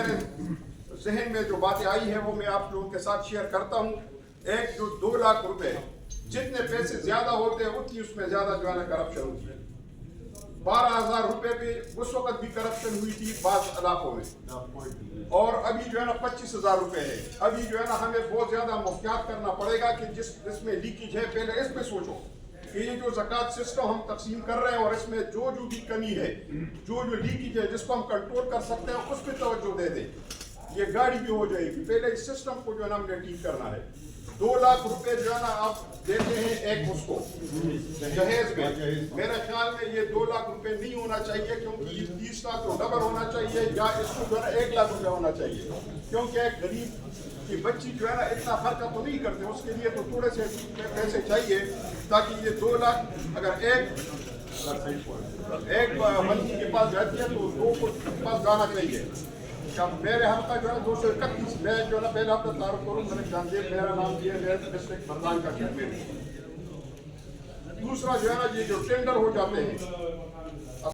मेरे जहन में जो बातें आई हैं वो मैं आप लोगों के साथ शेयर करता हूँ। एक जो 2 लाख रुपए, जितने पैसे ज्यादा होते हैं उतनी उसमें ज्यादा जो है ना करप्शन होती है। 12,000 रुपए पे उस वक्त भी करप्शन हुई थी बाज़ इलाकों में, और अभी जो है ना 25,000 रुपए है। अभी जो है ना हमें बहुत ज्यादा मुहतियात करना पड़ेगा कि जिसमें लीकेज है पहले इस पे सोचो कि ये जो ज़कात सिस्टम हम तकसीम कर रहे हैं और इसमें जो भी कमी है, जो लीकेज है, जिसको हम कंट्रोल कर सकते हैं उस पर तवज्जो दे दें, ये गाड़ी भी हो जाएगी। पहले इस सिस्टम को जो है ना हमने ठीक करना है। 2 लाख रुपए जो है ना आप देते हैं एक उसको जहेज में, मेरे ख्याल में ये 2 लाख रुपए नहीं होना चाहिए, क्योंकि 30 लाख तो डबल होना चाहिए, या इसको जो है ना 1 लाख रुपए होना चाहिए। क्योंकि एक गरीब की बच्ची जो है ना इतना खर्चा तो नहीं करते, उसके लिए तो थोड़े से पैसे चाहिए, ताकि ये 2 लाख अगर एक बच्ची के पास जाती है तो 2 को पास जाना चाहिए। मेरे हल्का जो है 231, मैं जो है ना पहले आपका तारुफ करूँ, मैंने जानदेव मेरा नाम दिया गया डिस्ट्रिक्ट बरदान का चेयरमैन। दूसरा जो है ना ये जो टेंडर हो जाते हैं